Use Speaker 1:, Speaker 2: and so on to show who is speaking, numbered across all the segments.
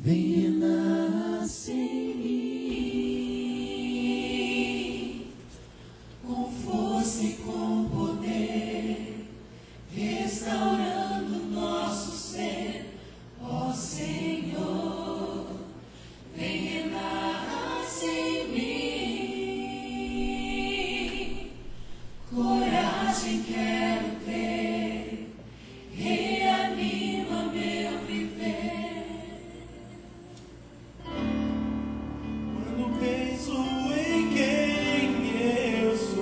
Speaker 1: Venha nascer em mim, com força e com poder, restaurando nosso ser, ó Senhor. Venha nascer em mim, coragem quero ter, reanima meu viver.
Speaker 2: Quando penso em quem eu sou,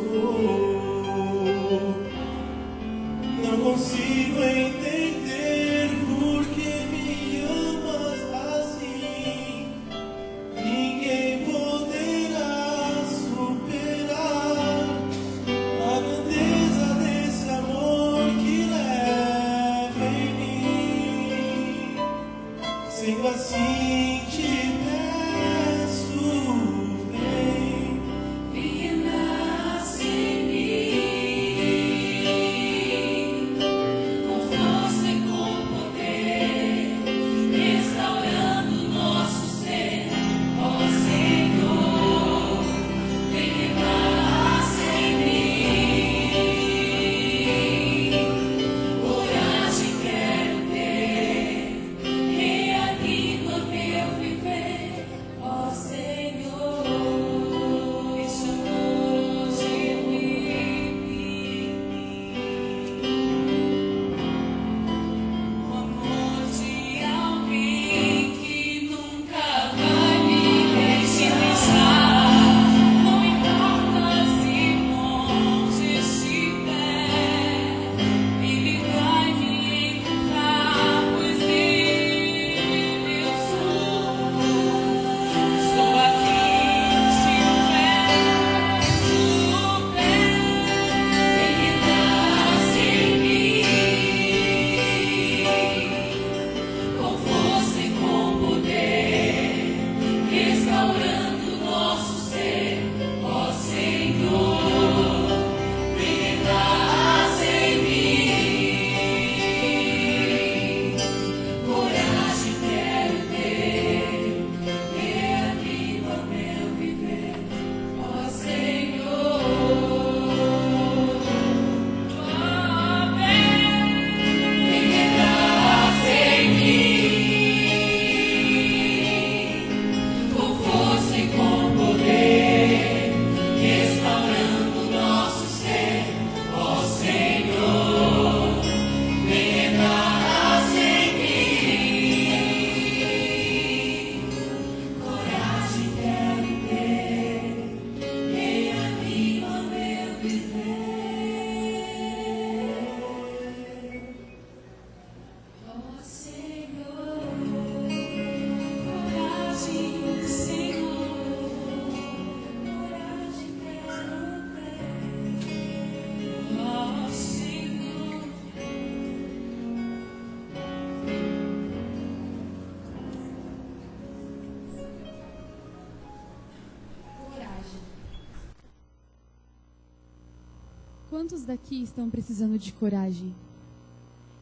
Speaker 2: não consigo entender por que me amas assim. Ninguém poderá superar a grandeza desse amor que leva em mim. Sendo assim, te peço, vem.
Speaker 1: Venha nascer em mim, com força e com poder, restaurando nosso ser, ó Senhor. Venha nascer em mim, coragem quero ter, reanima meu viver, ó Senhor. Esse amor o amor de alguém que nunca vai me deixar. Não importa se longe estiver, Ele vai me encontrar, pois Ele eu sou. Estou aqui, te peço, venha nascer em mim, com força e com poder, restaurando nosso ser, ó Senhor. Venha nascer em mim, coragem quero ter, reanima meu viver, ó Senhor. Venha nascer em mim, com força e com poder, restaurando nosso ser, ó Senhor. Venha nascer em mim, coragem quero ter, reanima meu viver, ó Senhor. Coragem, Senhor, coragem quero ter, ó Senhor. Coragem.
Speaker 3: Quantos daqui estão precisando de coragem?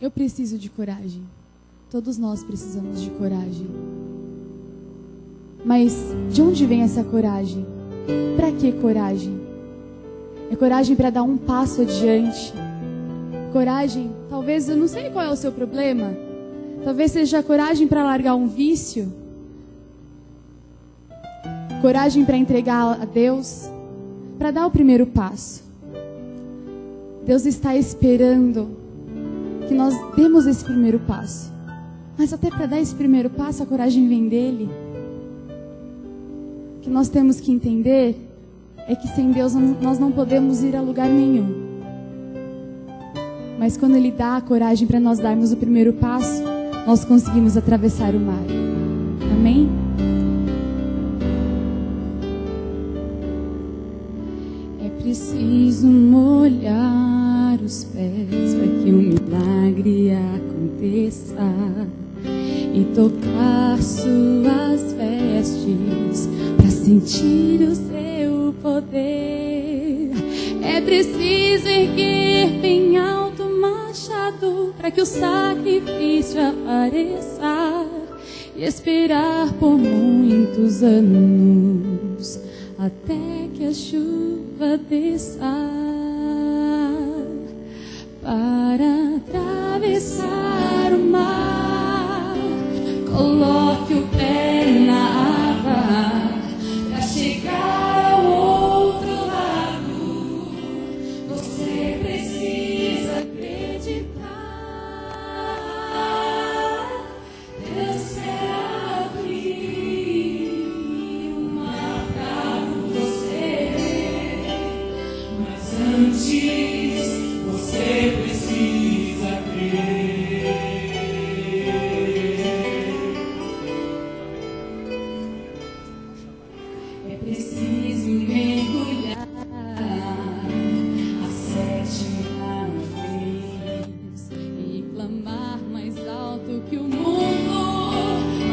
Speaker 3: Eu preciso de coragem. Todos nós precisamos de coragem. Mas de onde vem essa coragem? Para que coragem? É coragem para dar um passo adiante. Coragem, talvez, eu não sei qual é o seu problema. Talvez seja coragem para largar um vício. Coragem para entregar a Deus. Para dar o primeiro passo. Deus está esperando que nós demos esse primeiro passo. Mas até para dar esse primeiro passo, a coragem vem dele. O que nós temos que entender é que sem Deus nós não podemos ir a lugar nenhum. Mas quando Ele dá a coragem para nós darmos o primeiro passo, nós conseguimos atravessar o mar. Amém? É preciso molhar os pés para que o milagre aconteça e tocar suas vestes para sentir o seu poder. É preciso erguer bem alto o machado para que o sacrifício apareça e esperar por muitos anos até que a chuva desça para atravessar o mar. Coloque o pé na água para chegar ao outro lado. Você precisa acreditar. Deus quer abrir o mar para você, mas antes você precisa crer. É preciso mergulhar a sétima vez e clamar mais alto que o mundo,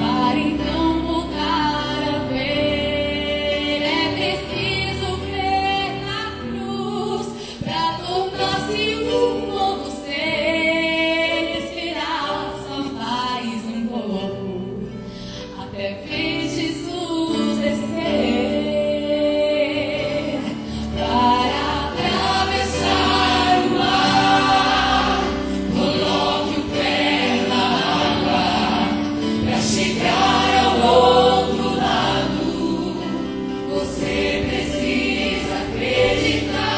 Speaker 3: para então voltar a ver. É preciso crer na cruz para tornar-se um novo ser, esperança, mais um pouco até ver Jesus descer para atravessar o mar. Coloque o pé na água para chegar ao outro lado. Você precisa acreditar.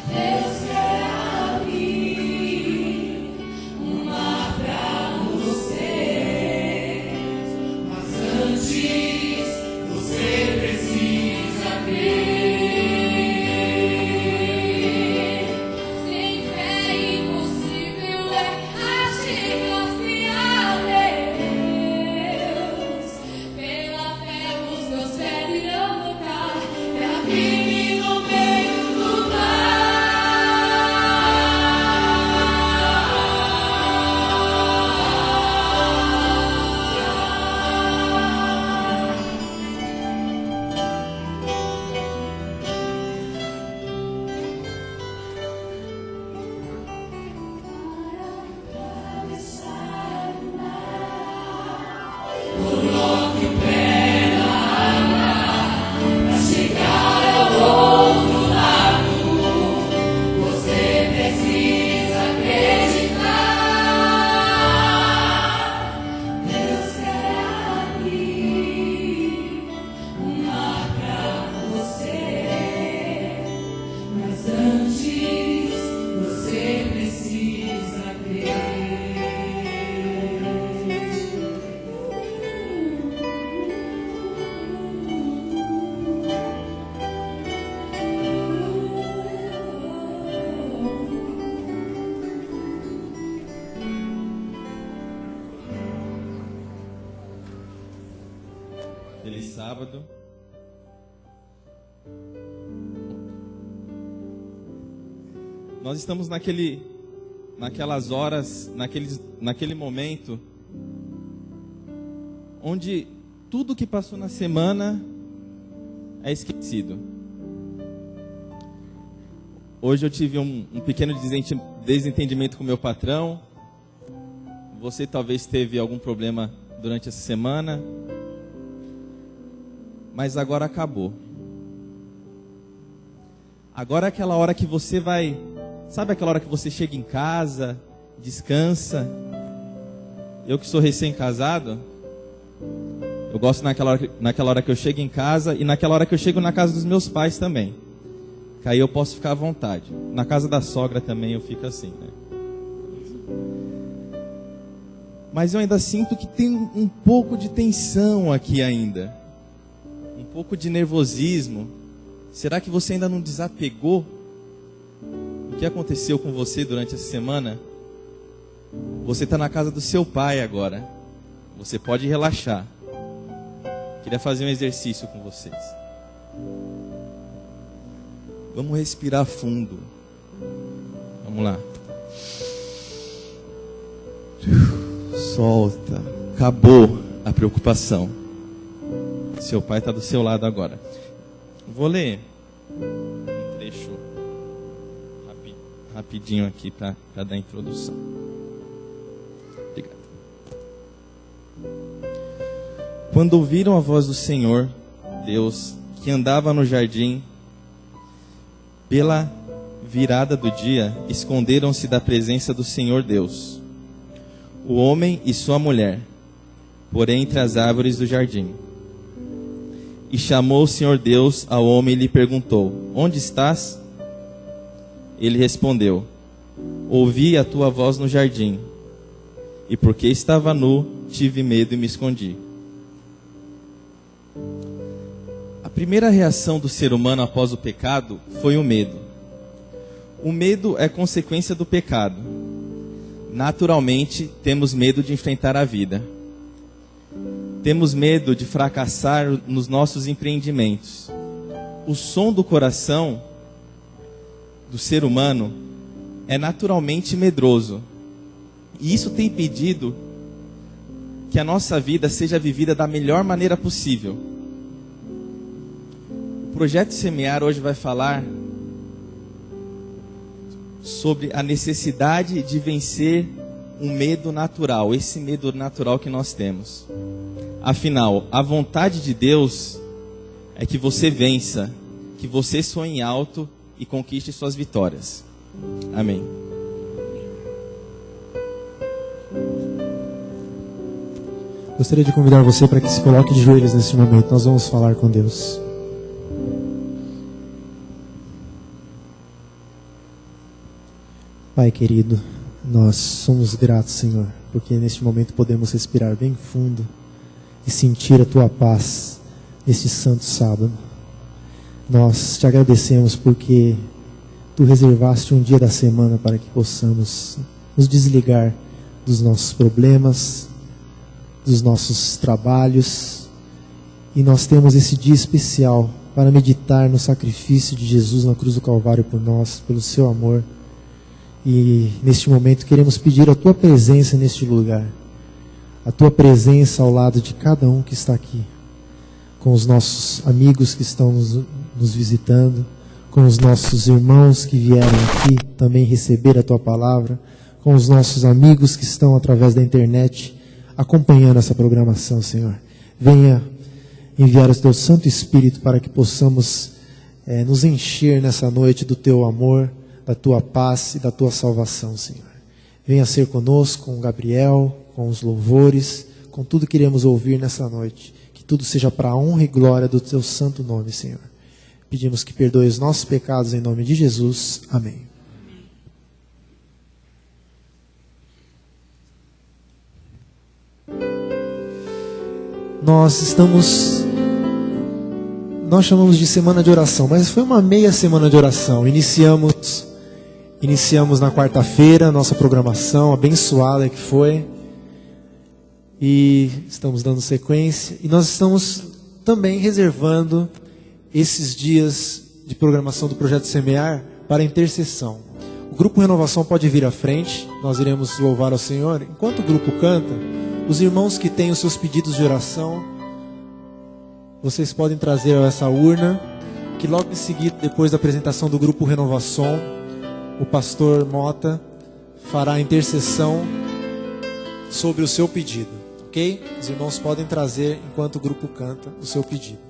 Speaker 3: Deus quer abrir um mar pra você, mas antes você precisa crer. Sem fé impossível é achegar-se a Deus. Pela fé os seus pés irão tocar, caminhe no meio do Coloque o pé na água para chegar ao outro lado. Você precisa acreditar. Deus quer abrir um mar pra você, mas antes você precisa crer.
Speaker 2: Feliz sábado. Nós estamos naquelas horas, naquele momento onde tudo que passou na semana é esquecido. Hoje eu tive um pequeno desentendimento com meu patrão. Você talvez teve algum problema durante essa semana, mas agora acabou. Agora é aquela hora que você vai... Sabe aquela hora que você chega em casa, descansa? Eu que sou recém-casado, eu gosto naquela hora que eu chego em casa e naquela hora que eu chego na casa dos meus pais também. Que aí eu posso ficar à vontade. Na casa da sogra também eu fico assim, né? Mas eu ainda sinto que tem um pouco de tensão aqui ainda. Um pouco de nervosismo. Será que você ainda não desapegou? O que aconteceu com você durante essa semana? Você está na casa do seu pai agora. Você pode relaxar. Queria fazer um exercício com vocês. Vamos respirar fundo. Vamos lá. Solta. Acabou a preocupação. Seu pai está do seu lado agora. Vou ler um trecho rapidinho aqui para dar a introdução. Obrigado. Quando ouviram a voz do Senhor, Deus, que andava no jardim, pela virada do dia, esconderam-se da presença do Senhor Deus, o homem e sua mulher, porém entre as árvores do jardim. E chamou o Senhor Deus ao homem e lhe perguntou: onde estás? Ele respondeu: ouvi a tua voz no jardim, e porque estava nu, tive medo e me escondi. A primeira reação do ser humano após o pecado foi o medo. O medo é consequência do pecado. Naturalmente, temos medo de enfrentar a vida. Temos medo de fracassar nos nossos empreendimentos. O som do coração do ser humano é naturalmente medroso. E isso tem impedido que a nossa vida seja vivida da melhor maneira possível. O Projeto Semear hoje vai falar sobre a necessidade de vencer um medo natural, esse medo natural que nós temos. Afinal, a vontade de Deus é que você vença, que você sonhe alto e conquiste suas vitórias. Amém.
Speaker 4: Gostaria de convidar você para que se coloque de joelhos nesse momento. Nós vamos falar com Deus. Pai querido, nós somos gratos, Senhor, porque neste momento podemos respirar bem fundo e sentir a Tua paz neste santo sábado. Nós te agradecemos porque Tu reservaste um dia da semana para que possamos nos desligar dos nossos problemas, dos nossos trabalhos, e nós temos esse dia especial para meditar no sacrifício de Jesus na cruz do Calvário por nós, pelo Seu amor. E neste momento queremos pedir a Tua presença neste lugar, a Tua presença ao lado de cada um que está aqui, com os nossos amigos que estão nos visitando, com os nossos irmãos que vieram aqui também receber a Tua palavra, com os nossos amigos que estão através da internet acompanhando essa programação, Senhor. Venha enviar o Teu Santo Espírito para que possamos nos encher nessa noite do Teu amor, da Tua paz e da Tua salvação, Senhor. Venha ser conosco, com o Gabriel, com os louvores, com tudo que iremos ouvir nessa noite. Que tudo seja para a honra e glória do Teu santo nome, Senhor. Pedimos que perdoe os nossos pecados em nome de Jesus. Amém. Nós chamamos de semana de oração, mas foi uma meia semana de oração. Iniciamos na quarta-feira nossa programação abençoada que foi, e estamos dando sequência, e nós estamos também reservando esses dias de programação do Projeto Semear para intercessão. O Grupo Renovação pode vir à frente, nós iremos louvar ao Senhor. Enquanto o grupo canta, os irmãos que têm os seus pedidos de oração, vocês podem trazer a essa urna, que logo em seguida, depois da apresentação do Grupo Renovação, o pastor Mota fará a intercessão sobre o seu pedido, ok? Os irmãos podem trazer, enquanto o grupo canta, o seu pedido.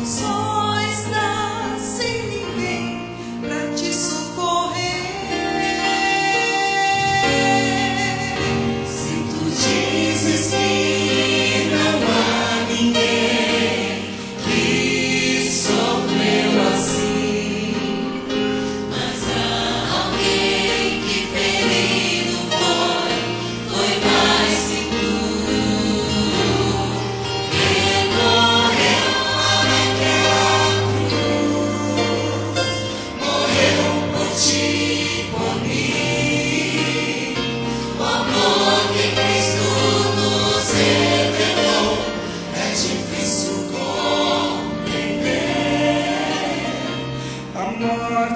Speaker 5: Só está sem ninguém pra te socorrer.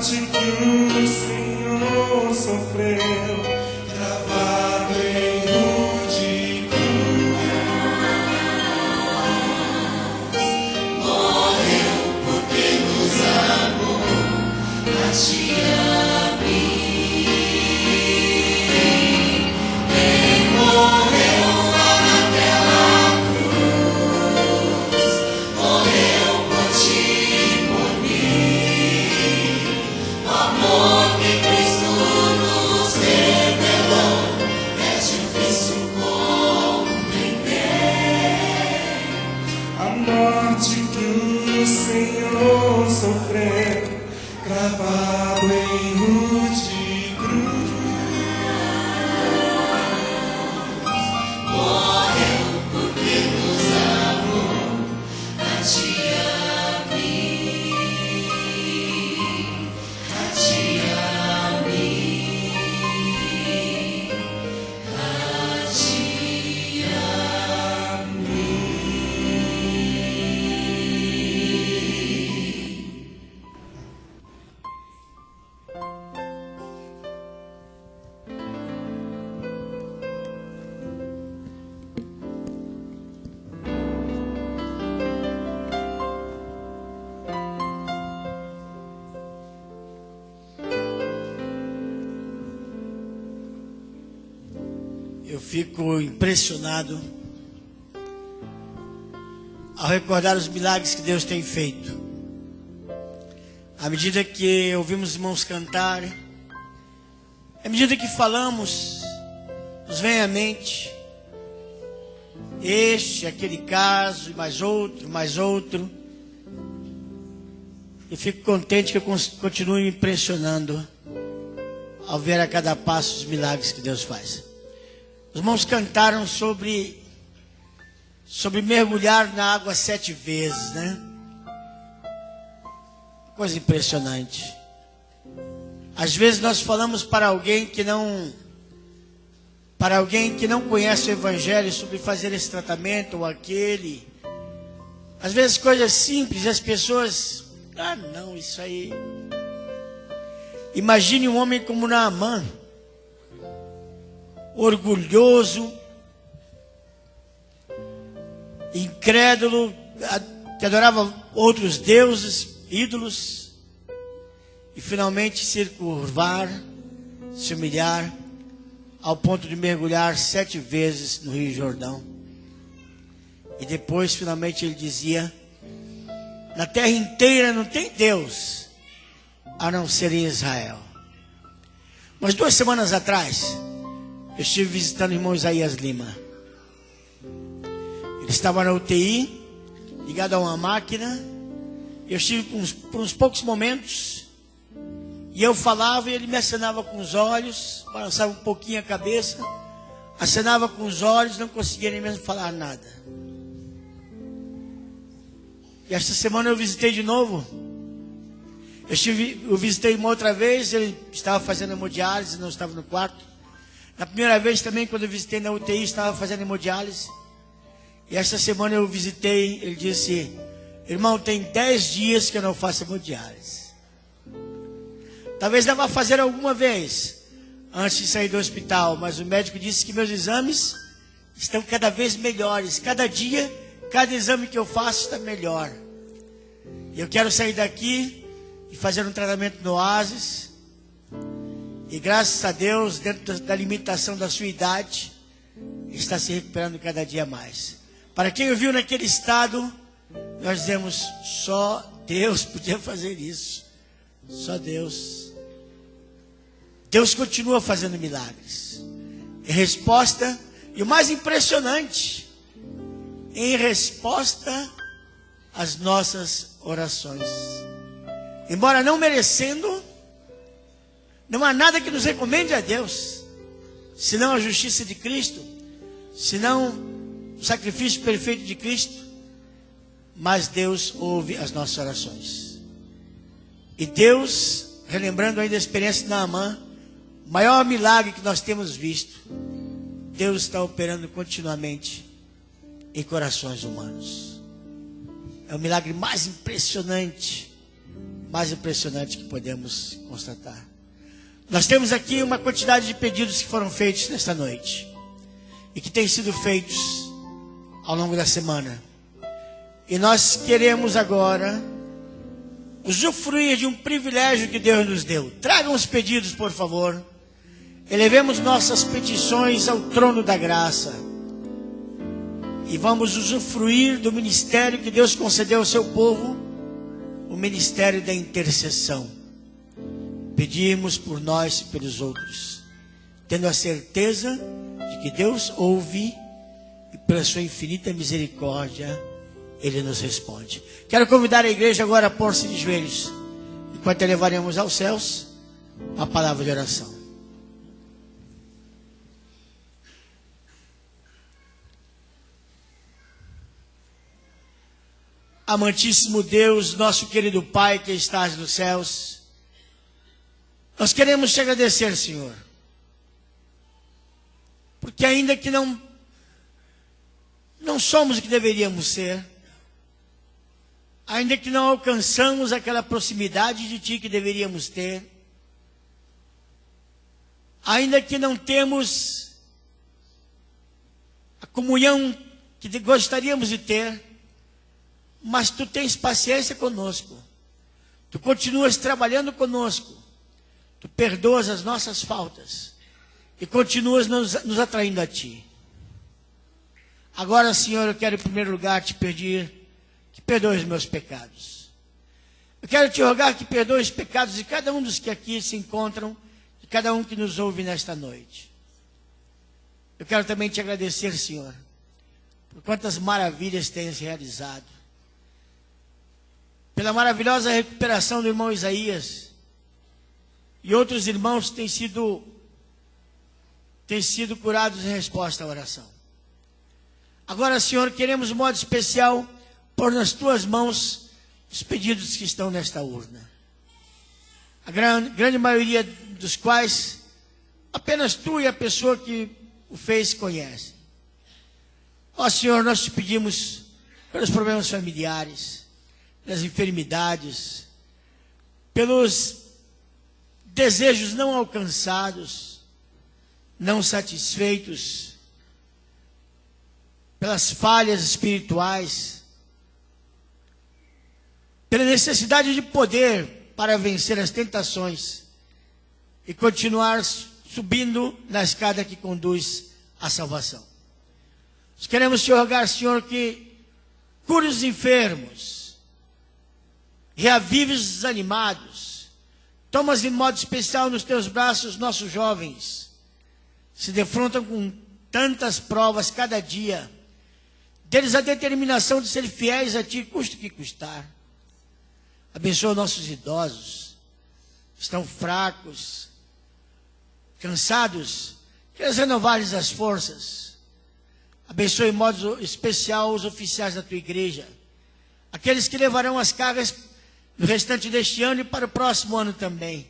Speaker 5: morte que o Senhor sofreu, cravado em rude cruz, morreu porque nos amou, a te abrir. Ele morreu lá naquela cruz, morreu por ti e por mim. O amor que Cristo nos revelou é difícil compreender. A morte que o Senhor sofreu, cravado em rude cruz, morreu porque nos amou, a te abrir, a te abrir, a te abrir.
Speaker 6: Eu fico impressionado ao recordar os milagres que Deus tem feito. À medida que ouvimos os irmãos cantarem, à medida que falamos, nos vem à mente este, aquele caso, e mais outro, mais outro. E fico contente que eu continuo me impressionando ao ver a cada passo os milagres que Deus faz. Os irmãos cantaram sobre mergulhar na água 7 vezes, né? Coisa impressionante. Às vezes nós falamos para alguém que não conhece o Evangelho sobre fazer esse tratamento ou aquele. Às vezes coisas simples, as pessoas, não, isso aí. Imagine um homem como Naamã, orgulhoso, incrédulo, que adorava outros deuses, ídolos, e finalmente se curvar, se humilhar, ao ponto de mergulhar 7 vezes no Rio Jordão. E depois, finalmente, ele dizia: na terra inteira não tem Deus, a não ser em Israel. Mas 2 semanas atrás, eu estive visitando o irmão Isaías Lima. Ele estava na UTI, ligado a uma máquina. Eu estive por uns poucos momentos, e eu falava e ele me acenava com os olhos, balançava um pouquinho a cabeça, acenava com os olhos, não conseguia nem mesmo falar nada. E esta semana eu visitei de novo. Eu visitei uma outra vez, ele estava fazendo hemodiálise, não estava no quarto. Na primeira vez também, quando eu visitei na UTI, estava fazendo hemodiálise. E esta semana eu visitei, ele disse: irmão, tem 10 dias que eu não faço hemodiálise. Talvez deva fazer alguma vez, antes de sair do hospital, mas o médico disse que meus exames estão cada vez melhores. Cada dia, cada exame que eu faço está melhor. E eu quero sair daqui e fazer um tratamento no Oasis. E graças a Deus, dentro da limitação da sua idade, está se recuperando cada dia mais. Para quem o viu naquele estado, nós dizemos: só Deus podia fazer isso. Só Deus. Deus continua fazendo milagres. Em resposta, e o mais impressionante, em resposta às nossas orações. Embora não merecendo, não há nada que nos recomende a Deus, senão a justiça de Cristo, senão o sacrifício perfeito de Cristo. Mas Deus ouve as nossas orações. E Deus, relembrando ainda a experiência de Naamã, o maior milagre que nós temos visto, Deus está operando continuamente em corações humanos. É o milagre mais impressionante, mais impressionante que podemos constatar. Nós temos aqui uma quantidade de pedidos que foram feitos nesta noite e que têm sido feitos ao longo da semana. E nós queremos agora usufruir de um privilégio que Deus nos deu. Tragam os pedidos, por favor. Elevemos nossas petições ao trono da graça. E vamos usufruir do ministério que Deus concedeu ao seu povo, o ministério da intercessão. Pedimos por nós e pelos outros, tendo a certeza de que Deus ouve e pela sua infinita misericórdia Ele nos responde. Quero convidar a igreja agora a pôr-se de joelhos, enquanto elevaremos aos céus a palavra de oração. Amantíssimo Deus, nosso querido Pai que estás nos céus, nós queremos te agradecer, Senhor, porque ainda que não somos o que deveríamos ser, ainda que não alcançamos aquela proximidade de Ti que deveríamos ter, ainda que não temos a comunhão que gostaríamos de ter, mas Tu tens paciência conosco, Tu continuas trabalhando conosco, Tu perdoas as nossas faltas e continuas nos atraindo a Ti. Agora, Senhor, eu quero em primeiro lugar te pedir que perdoe os meus pecados. Eu quero te rogar que perdoe os pecados de cada um dos que aqui se encontram, de cada um que nos ouve nesta noite. Eu quero também te agradecer, Senhor, por quantas maravilhas tens realizado. Pela maravilhosa recuperação do irmão Isaías e outros irmãos que têm sido curados em resposta à oração. Agora, Senhor, queremos de modo especial pôr nas Tuas mãos os pedidos que estão nesta urna. A grande maioria dos quais apenas Tu e a pessoa que o fez conhecem. Ó Senhor, nós te pedimos pelos problemas familiares, pelas enfermidades, pelos desejos não alcançados, não satisfeitos, pelas falhas espirituais, pela necessidade de poder para vencer as tentações e continuar subindo na escada que conduz à salvação. Nós queremos te rogar, Senhor, que cure os enfermos, reavive os desanimados, toma de modo especial nos Teus braços nossos jovens, se defrontam com tantas provas cada dia, deles a determinação de ser fiéis a Ti, custe o que custar. Abençoa nossos idosos, estão fracos, cansados, queres renovar-lhes as forças. Abençoe em modo especial os oficiais da Tua igreja, aqueles que levarão as cargas no restante deste ano e para o próximo ano também.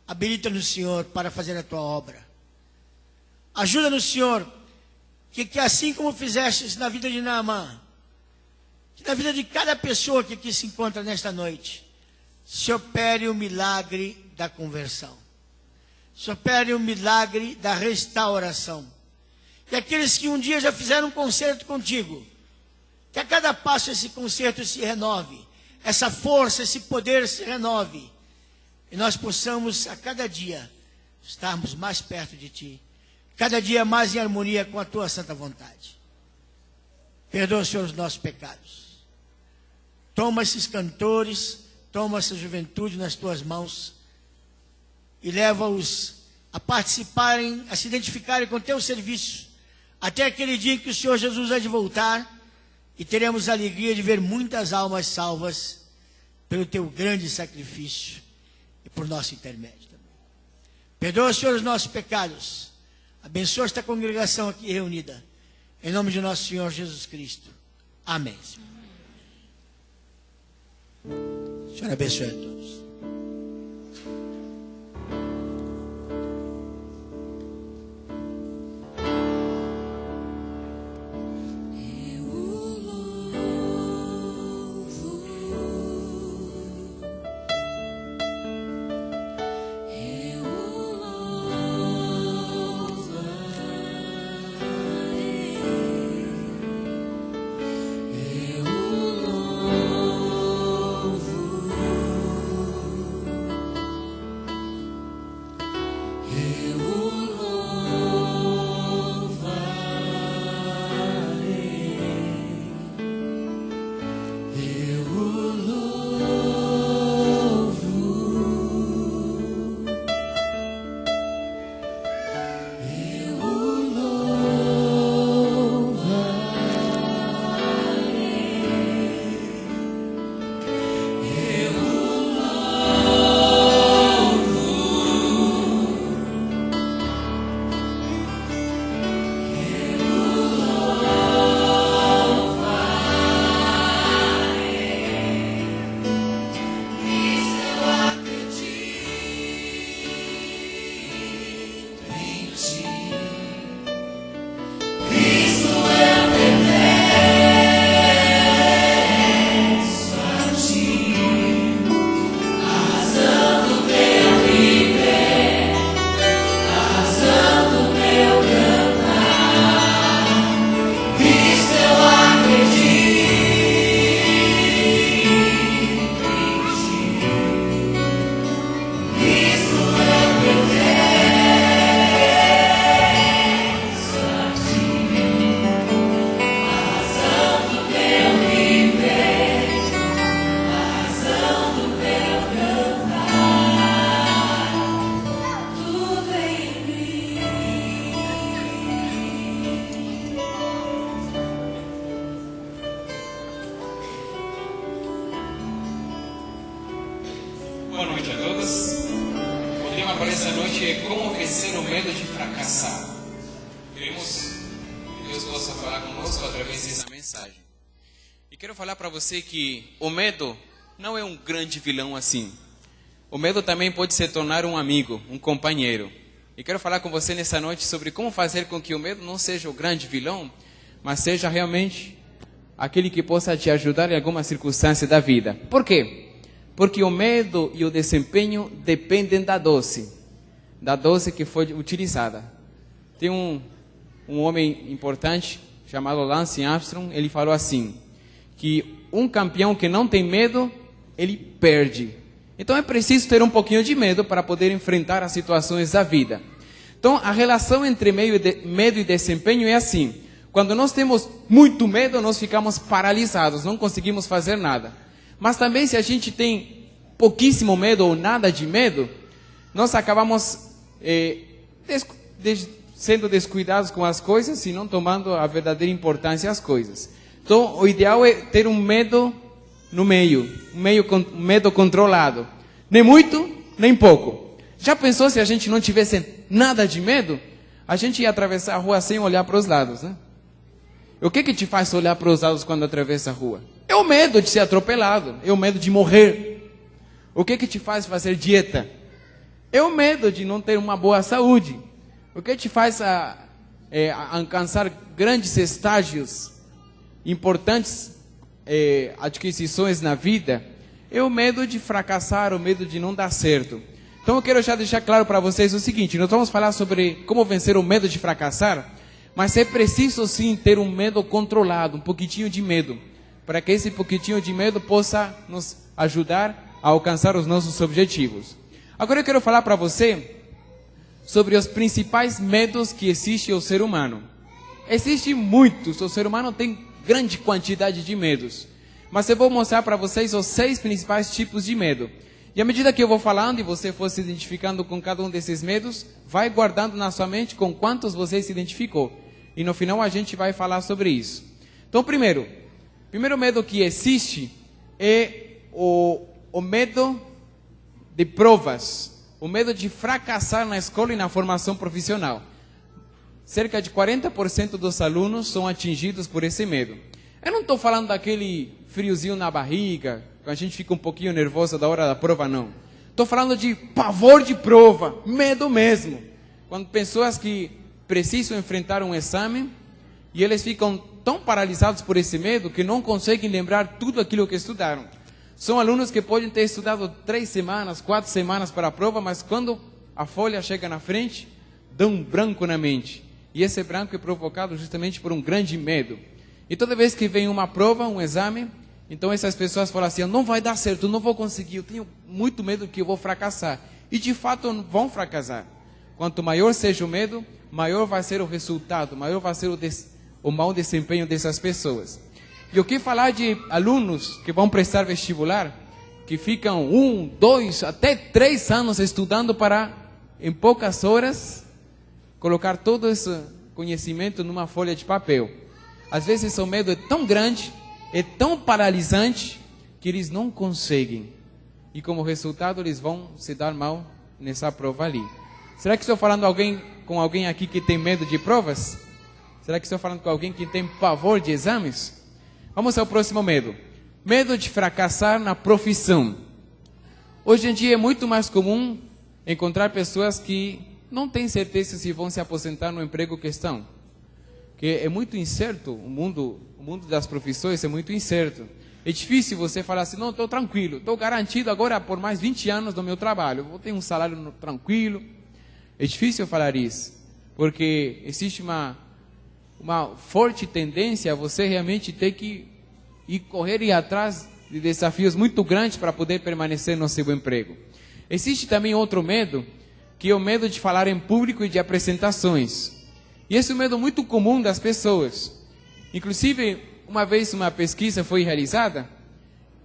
Speaker 6: Habilita-nos, Senhor, para fazer a Tua obra. Ajuda-nos, Senhor, que assim como fizeste na vida de Naamã, que na vida de cada pessoa que aqui se encontra nesta noite, se opere o milagre da conversão, se opere o milagre da restauração. E aqueles que um dia já fizeram um concerto contigo, que a cada passo esse concerto se renove, essa força, esse poder se renove, e nós possamos a cada dia estarmos mais perto de Ti, cada dia mais em harmonia com a Tua santa vontade. Perdoa, Senhor, os nossos pecados. Toma esses cantores, toma essa juventude nas Tuas mãos e leva-os a participarem, a se identificarem com Teu serviço, até aquele dia em que o Senhor Jesus há de voltar, e teremos a alegria de ver muitas almas salvas pelo Teu grande sacrifício e por nosso intermédio também. Perdoa, Senhor, os nossos pecados. Abençoa esta congregação aqui reunida. Em nome de nosso Senhor Jesus Cristo. Amém. O Senhor abençoe a todos.
Speaker 7: Boa noite a todos. O tema para essa noite é como vencer o medo de fracassar. Queremos que Deus possa falar conosco através dessa mensagem. E quero falar para você que o medo não é um grande vilão assim. O medo também pode se tornar um amigo, um companheiro. E quero falar com você nessa noite sobre como fazer com que o medo não seja o grande vilão, mas seja realmente aquele que possa te ajudar em alguma circunstância da vida. Por quê? Porque o medo e o desempenho dependem da dose que foi utilizada. Tem um homem importante chamado Lance Armstrong, ele falou assim, que um campeão que não tem medo, ele perde. Então é preciso ter um pouquinho de medo para poder enfrentar as situações da vida. Então a relação entre medo e desempenho é assim. Quando nós temos muito medo, nós ficamos paralisados, não conseguimos fazer nada. Mas também se a gente tem pouquíssimo medo ou nada de medo, nós acabamos sendo descuidados com as coisas e não tomando a verdadeira importância às coisas. Então o ideal é ter um medo no meio, um medo controlado. Nem muito, nem pouco. Já pensou se a gente não tivesse nada de medo? A gente ia atravessar a rua sem olhar para os lados, né? O que te faz olhar para os lados quando atravessa a rua? É o medo de ser atropelado, é o medo de morrer. O que te faz fazer dieta? É o medo de não ter uma boa saúde. O que te faz alcançar grandes estágios, importantes adquisições na vida? É o medo de fracassar, o medo de não dar certo. Então eu quero já deixar claro para vocês o seguinte, nós vamos falar sobre como vencer o medo de fracassar, mas é preciso sim ter um medo controlado, um pouquinho de medo, para que esse pouquinho de medo possa nos ajudar a alcançar os nossos objetivos. Agora eu quero falar para você sobre os principais medos que existe ao ser humano. Existem muitos, o ser humano tem grande quantidade de medos. Mas eu vou mostrar para vocês os 6 principais tipos de medo. E à medida que eu vou falando e você for se identificando com cada um desses medos, vai guardando na sua mente com quantos você se identificou. E no final a gente vai falar sobre isso. Então, primeiro medo que existe é o medo de provas. O medo de fracassar na escola e na formação profissional. Cerca de 40% dos alunos são atingidos por esse medo. Eu não estou falando daquele friozinho na barriga, que a gente fica um pouquinho nervoso da hora da prova, não. Estou falando de pavor de prova, medo mesmo. Quando pessoas que precisam enfrentar um exame e eles ficam tão paralisados por esse medo que não conseguem lembrar tudo aquilo que estudaram. São alunos que podem ter estudado 3 semanas, 4 semanas para a prova, mas quando a folha chega na frente, dá um branco na mente. E esse branco é provocado justamente por um grande medo. E toda vez que vem uma prova, um exame, então essas pessoas falam assim, não vai dar certo, não vou conseguir, eu tenho muito medo que eu vou fracassar. E de fato vão fracassar. Quanto maior seja o medo, maior vai ser o resultado, maior vai ser o mau desempenho dessas pessoas. E o que falar de alunos que vão prestar vestibular, que ficam 1, 2, até 3 anos estudando para, em poucas horas, colocar todo esse conhecimento numa folha de papel. Às vezes o medo é tão grande, é tão paralisante, que eles não conseguem. E como resultado eles vão se dar mal nessa prova ali. Será que estou falando com alguém aqui que tem medo de provas? Será que estou falando com alguém que tem pavor de exames? Vamos ao próximo medo. Medo de fracassar na profissão. Hoje em dia é muito mais comum encontrar pessoas que não têm certeza se vão se aposentar no emprego que estão. Que é muito incerto, o mundo das profissões é muito incerto. É difícil você falar assim, não, estou tranquilo, estou garantido agora por mais 20 anos do meu trabalho, vou ter um salário tranquilo. É difícil falar isso, porque existe uma forte tendência a você realmente ter que ir atrás de desafios muito grandes para poder permanecer no seu emprego. Existe também outro medo, que é o medo de falar em público e de apresentações. E esse é um medo muito comum das pessoas. Inclusive, uma vez uma pesquisa foi realizada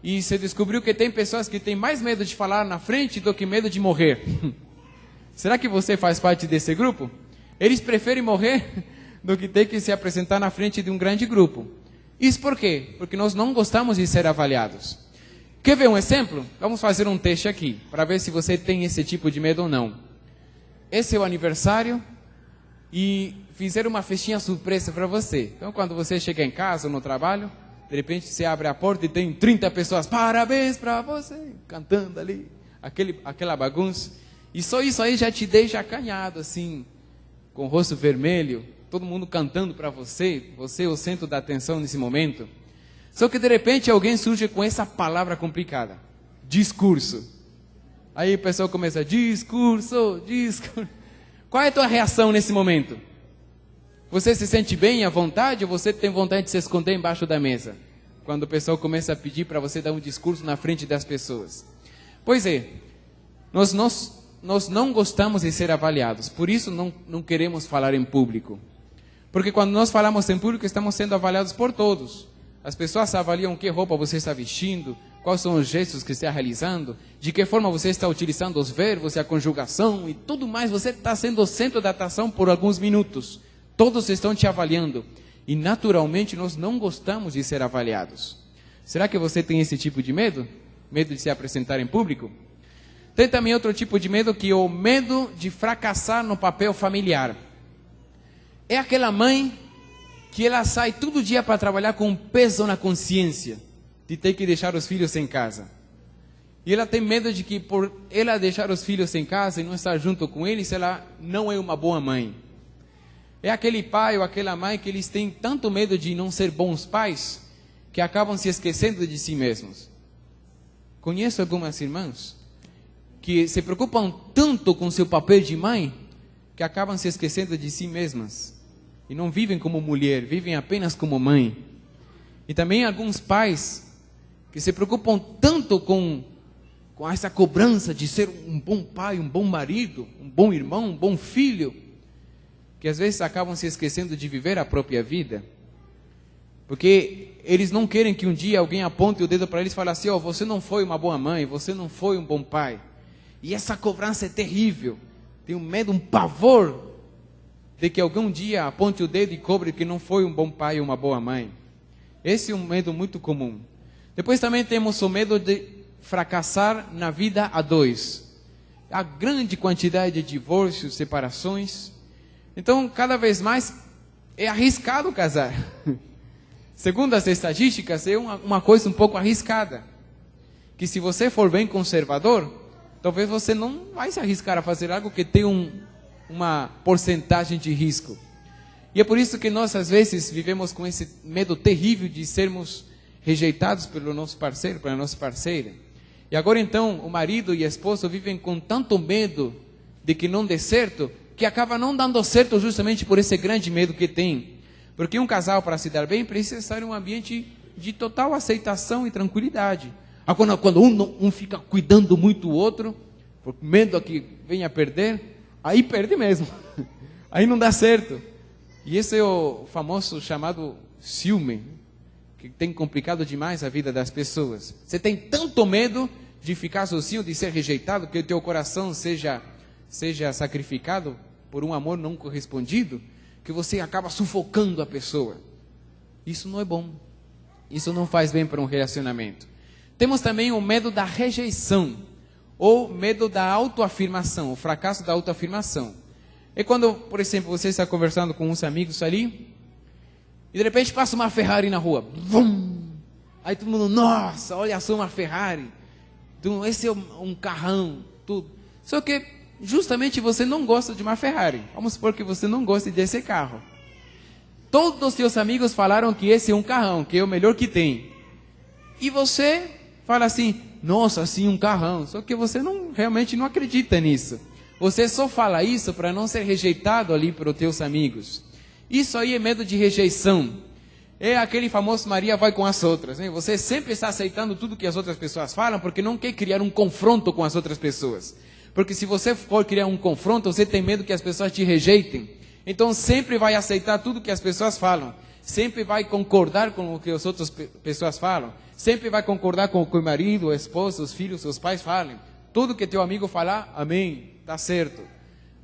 Speaker 7: e se descobriu que tem pessoas que têm mais medo de falar na frente do que medo de morrer. Será que você faz parte desse grupo? Eles preferem morrer do que ter que se apresentar na frente de um grande grupo. Isso por quê? Porque nós não gostamos de ser avaliados. Quer ver um exemplo? Vamos fazer um teste aqui, para ver se você tem esse tipo de medo ou não. Esse é o aniversário e fizeram uma festinha surpresa para você. Então, quando você chega em casa ou no trabalho, de repente você abre a porta e tem 30 pessoas, parabéns para você, cantando ali, aquela bagunça. E só isso aí já te deixa acanhado, assim, com o rosto vermelho, todo mundo cantando para você, você é o centro da atenção nesse momento. Só que de repente alguém surge com essa palavra complicada, discurso. Aí o pessoal começa, discurso. Qual é a tua reação nesse momento? Você se sente bem, à vontade, ou você tem vontade de se esconder embaixo da mesa? Quando o pessoal começa a pedir para você dar um discurso na frente das pessoas. Pois é, nós não gostamos de ser avaliados, por isso não queremos falar em público. Porque quando nós falamos em público, estamos sendo avaliados por todos. As pessoas avaliam que roupa você está vestindo, quais são os gestos que está realizando, de que forma você está utilizando os verbos e a conjugação e tudo mais. Você está sendo o centro da atenção por alguns minutos. Todos estão te avaliando. E naturalmente nós não gostamos de ser avaliados. Será que você tem esse tipo de medo? Medo de se apresentar em público? Tem também outro tipo de medo, que é o medo de fracassar no papel familiar. É aquela mãe que ela sai todo dia para trabalhar com um peso na consciência de ter que deixar os filhos em casa. E ela tem medo de que por ela deixar os filhos em casa e não estar junto com eles, ela não é uma boa mãe. É aquele pai ou aquela mãe que eles têm tanto medo de não ser bons pais, que acabam se esquecendo de si mesmos. Conheço algumas irmãs que se preocupam tanto com seu papel de mãe, que acabam se esquecendo de si mesmas. E não vivem como mulher, vivem apenas como mãe. E também alguns pais que se preocupam tanto com essa cobrança de ser um bom pai, um bom marido, um bom irmão, um bom filho, que às vezes acabam se esquecendo de viver a própria vida. Porque eles não querem que um dia alguém aponte o dedo para eles e fale assim, você não foi uma boa mãe, você não foi um bom pai. E essa cobrança é terrível. Tem um medo, um pavor de que algum dia aponte o dedo e cobre que não foi um bom pai ou uma boa mãe. Esse é um medo muito comum. Depois também temos o medo de fracassar na vida a dois. A grande quantidade de divórcios, separações. Então, cada vez mais é arriscado casar. Segundo as estatísticas, é uma coisa um pouco arriscada. Que se você for bem conservador, talvez você não vai se arriscar a fazer algo que tem uma porcentagem de risco. E é por isso que nós, às vezes, vivemos com esse medo terrível de sermos rejeitados pelo nosso parceiro, pela nossa parceira. E agora, então, o marido e a esposa vivem com tanto medo de que não dê certo, que acaba não dando certo justamente por esse grande medo que tem. Porque um casal, para se dar bem, precisa estar em um ambiente de total aceitação e tranquilidade. Quando um fica cuidando muito do outro, por medo a que venha a perder, aí perde mesmo. Aí não dá certo. E esse é o famoso chamado ciúme, que tem complicado demais a vida das pessoas. Você tem tanto medo de ficar sozinho, de ser rejeitado, que o teu coração seja sacrificado por um amor não correspondido, que você acaba sufocando a pessoa. Isso não é bom. Isso não faz bem para um relacionamento. Temos também o medo da rejeição, ou medo da autoafirmação, o fracasso da autoafirmação. É quando, por exemplo, você está conversando com uns amigos ali, e de repente passa uma Ferrari na rua. Vum! Aí todo mundo, nossa, olha só uma Ferrari. Então, esse é um carrão, tudo. Só que, justamente, você não gosta de uma Ferrari. Vamos supor que você não gosta desse carro. Todos os seus amigos falaram que esse é um carrão, que é o melhor que tem. E você fala assim, nossa, assim um carrão. Só que você realmente não acredita nisso. Você só fala isso para não ser rejeitado ali pelos teus amigos. Isso aí é medo de rejeição. É aquele famoso Maria vai com as outras, né? Você sempre está aceitando tudo que as outras pessoas falam porque não quer criar um confronto com as outras pessoas. Porque se você for criar um confronto, você tem medo que as pessoas te rejeitem. Então sempre vai aceitar tudo que as pessoas falam. Sempre vai concordar com o que as outras pessoas falam. Sempre vai concordar com o que o marido, a esposa, os filhos, seus pais falam. Tudo que teu amigo falar, amém, está certo.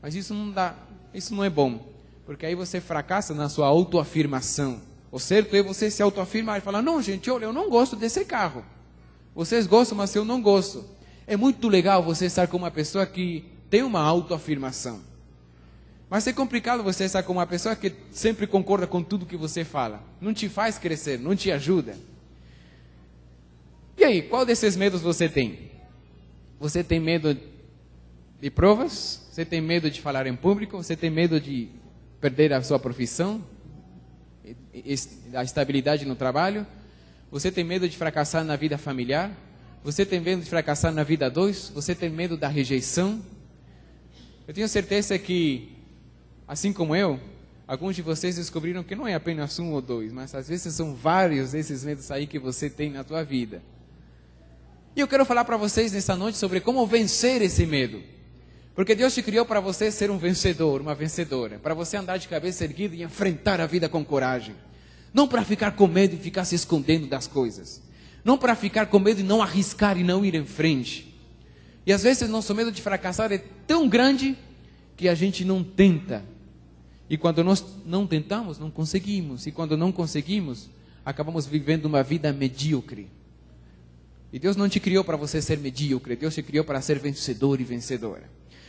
Speaker 7: Mas isso não dá, isso não é bom. Porque aí você fracassa na sua autoafirmação. O certo é você se autoafirmar e falar, não gente, olha, eu não gosto desse carro. Vocês gostam, mas eu não gosto. É muito legal você estar com uma pessoa que tem uma autoafirmação. Mas é complicado você estar com uma pessoa que sempre concorda com tudo que você fala. Não te faz crescer, não te ajuda. E aí, qual desses medos você tem? Você tem medo de provas? Você tem medo de falar em público? Você tem medo de perder a sua profissão? A estabilidade no trabalho? Você tem medo de fracassar na vida familiar? Você tem medo de fracassar na vida a dois? Você tem medo da rejeição? Eu tenho certeza que, assim como eu, alguns de vocês descobriram que não é apenas um ou dois, mas às vezes são vários desses medos aí que você tem na tua vida. E eu quero falar para vocês nessa noite sobre como vencer esse medo. Porque Deus te criou para você ser um vencedor, uma vencedora. Para você andar de cabeça erguida e enfrentar a vida com coragem. Não para ficar com medo e ficar se escondendo das coisas. Não para ficar com medo e não arriscar e não ir em frente. E às vezes nosso medo de fracassar é tão grande que a gente não tenta. E quando nós não tentamos, não conseguimos. E quando não conseguimos, acabamos vivendo uma vida medíocre. E Deus não te criou para você ser medíocre. Deus te criou para ser vencedor e vencedora.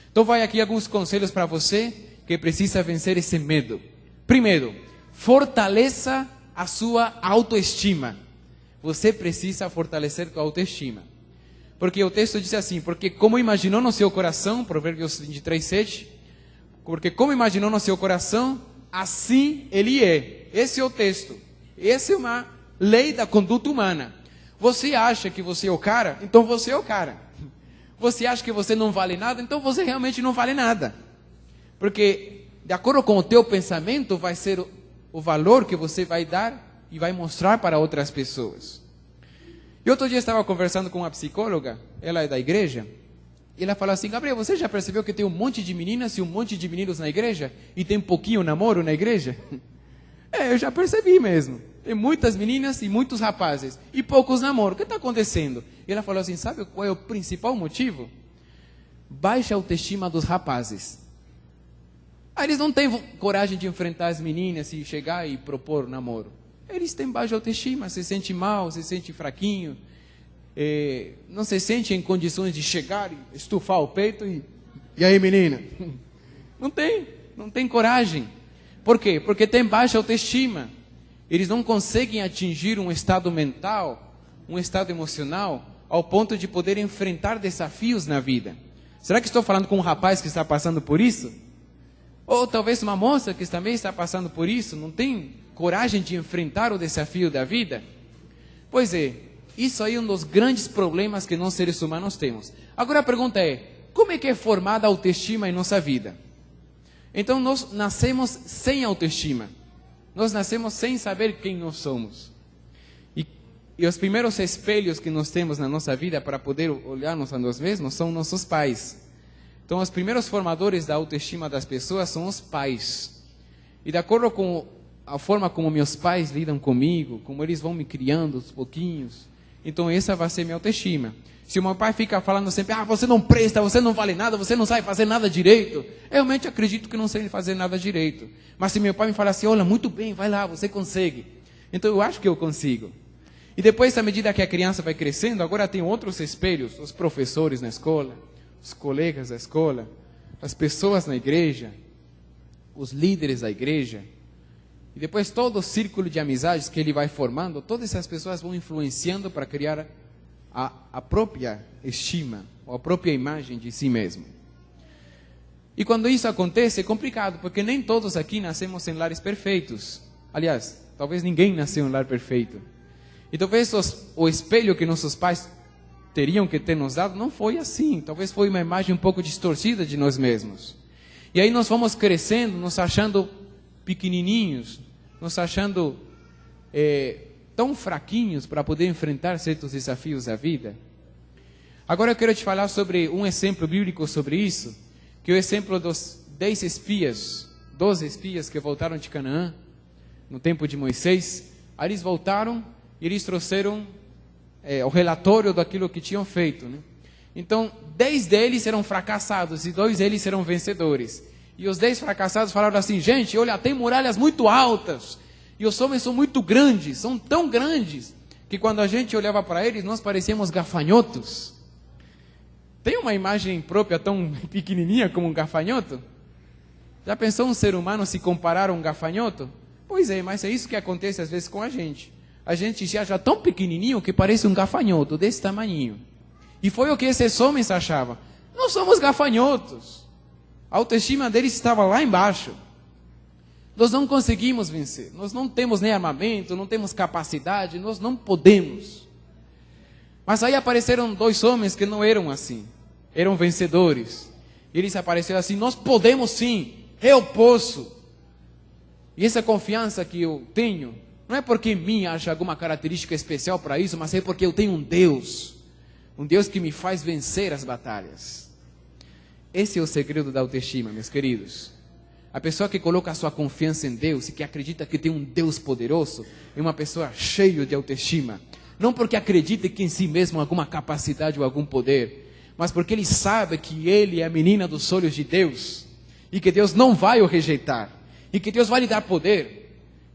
Speaker 7: Então vai aqui alguns conselhos para você que precisa vencer esse medo. Primeiro, fortaleça a sua autoestima. Você precisa fortalecer sua autoestima. Porque o texto diz assim, porque como imaginou no seu coração, Provérbios 23:7, porque como imaginou no seu coração, assim ele é. Esse é o texto. Essa é uma lei da conduta humana. Você acha que você é o cara? Então você é o cara. Você acha que você não vale nada? Então você realmente não vale nada. Porque de acordo com o teu pensamento vai ser o valor que você vai dar e vai mostrar para outras pessoas. E outro dia eu estava conversando com uma psicóloga, ela é da igreja, e ela falou assim, Gabriel, você já percebeu que tem um monte de meninas e um monte de meninos na igreja? E tem pouquinho namoro na igreja? Eu já percebi mesmo. Tem muitas meninas e muitos rapazes, e poucos namoros. O que está acontecendo? E ela falou assim, sabe qual é o principal motivo? Baixa autoestima dos rapazes. Eles não têm coragem de enfrentar as meninas e chegar e propor namoro. Eles têm baixa autoestima, se sentem mal, se sentem fraquinho, não se sentem em condições de chegar e estufar o peito e aí menina? Não tem coragem. Por quê? Porque tem baixa autoestima. Eles não conseguem atingir um estado mental, um estado emocional, ao ponto de poder enfrentar desafios na vida. Será que estou falando com um rapaz que está passando por isso? Ou talvez uma moça que também está passando por isso, não tem coragem de enfrentar o desafio da vida? Pois é, isso aí é um dos grandes problemas que nós seres humanos temos. Agora a pergunta é, como é que é formada a autoestima em nossa vida? Então nós nascemos sem autoestima. Nós nascemos sem saber quem nós somos. E os primeiros espelhos que nós temos na nossa vida para poder olharmos a nós mesmos são nossos pais. Então os primeiros formadores da autoestima das pessoas são os pais. E de acordo com a forma como meus pais lidam comigo, como eles vão me criando aos pouquinhos, então essa vai ser minha autoestima. Se o meu pai fica falando sempre, você não presta, você não vale nada, você não sabe fazer nada direito, eu realmente acredito que não sei fazer nada direito. Mas se meu pai me fala assim, olha, muito bem, vai lá, você consegue. Então eu acho que eu consigo. E depois, à medida que a criança vai crescendo, agora tem outros espelhos, os professores na escola, os colegas da escola, as pessoas na igreja, os líderes da igreja, e depois todo o círculo de amizades que ele vai formando, todas essas pessoas vão influenciando para criar a própria estima, ou a própria imagem de si mesmo. E quando isso acontece é complicado, porque nem todos aqui nascemos em lares perfeitos. Aliás, talvez ninguém nasceu em um lar perfeito. E talvez o espelho que nossos pais teriam que ter nos dado não foi assim. Talvez foi uma imagem um pouco distorcida de nós mesmos. E aí nós vamos crescendo, nos achando pequenininhos, nos achando tão fraquinhos para poder enfrentar certos desafios da vida. Agora eu quero te falar sobre um exemplo bíblico sobre isso, que é o exemplo dos 12 espias que voltaram de Canaã, no tempo de Moisés. Aí eles voltaram e eles trouxeram o relatório daquilo que tinham feito, né? Então, 10 deles eram fracassados e 2 deles eram vencedores. E os 10 fracassados falaram assim, gente, olha, tem muralhas muito altas, e os homens são muito grandes, são tão grandes, que quando a gente olhava para eles, nós parecíamos gafanhotos. Tem uma imagem própria tão pequenininha como um gafanhoto? Já pensou um ser humano se comparar a um gafanhoto? Pois é, mas é isso que acontece às vezes com a gente. A gente já tão pequenininho que parece um gafanhoto, desse tamanhinho. E foi o que esses homens achavam. Nós somos gafanhotos. A autoestima deles estava lá embaixo. Nós não conseguimos vencer. Nós não temos nem armamento, não temos capacidade, nós não podemos. Mas aí apareceram dois homens que não eram assim. Eram vencedores. E eles apareceram assim, nós podemos sim, eu posso. E essa confiança que eu tenho, não é porque em mim haja alguma característica especial para isso, mas é porque eu tenho um Deus que me faz vencer as batalhas. Esse é o segredo da autoestima, meus queridos. A pessoa que coloca a sua confiança em Deus e que acredita que tem um Deus poderoso, é uma pessoa cheia de autoestima. Não porque acredita que em si mesmo alguma capacidade ou algum poder, mas porque ele sabe que ele é a menina dos olhos de Deus, e que Deus não vai o rejeitar, e que Deus vai lhe dar poder.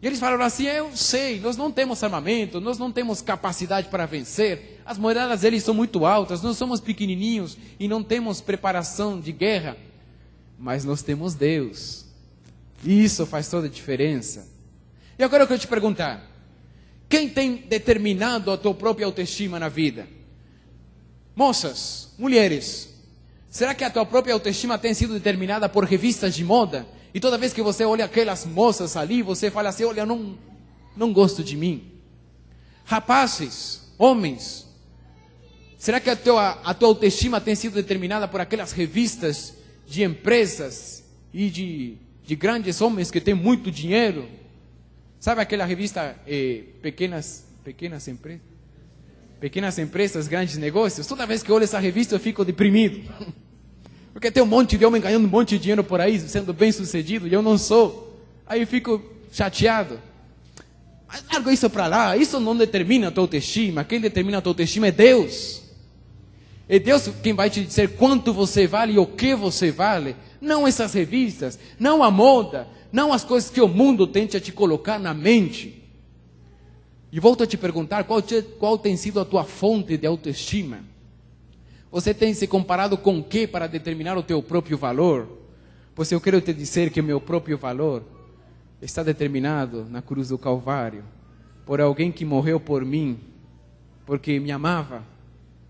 Speaker 7: E eles falaram assim, eu sei, nós não temos armamento, nós não temos capacidade para vencer, as muralhas deles são muito altas, nós somos pequenininhos e não temos preparação de guerra, mas nós temos Deus. E isso faz toda a diferença. E agora eu quero te perguntar, quem tem determinado a tua própria autoestima na vida? Moças, mulheres, será que a tua própria autoestima tem sido determinada por revistas de moda? E toda vez que você olha aquelas moças ali, você fala assim, olha, não gosto de mim. Rapazes, homens, será que a tua autoestima tem sido determinada por aquelas revistas de empresas e de grandes homens que têm muito dinheiro? Sabe aquela revista Pequenas Empresas, Grandes Negócios? Toda vez que eu olho essa revista eu fico deprimido. Porque tem um monte de homem ganhando um monte de dinheiro por aí, sendo bem sucedido, e eu não sou. Aí eu fico chateado. Mas larga isso para lá, isso não determina a tua autoestima. Quem determina a tua autoestima é Deus. É Deus quem vai te dizer quanto você vale e o que você vale. Não essas revistas, não a moda, não as coisas que o mundo tenta te colocar na mente. E volto a te perguntar, qual tem sido a tua fonte de autoestima? Você tem se comparado com o que para determinar o teu próprio valor? Pois eu quero te dizer que o meu próprio valor está determinado na cruz do Calvário, por alguém que morreu por mim, porque me amava.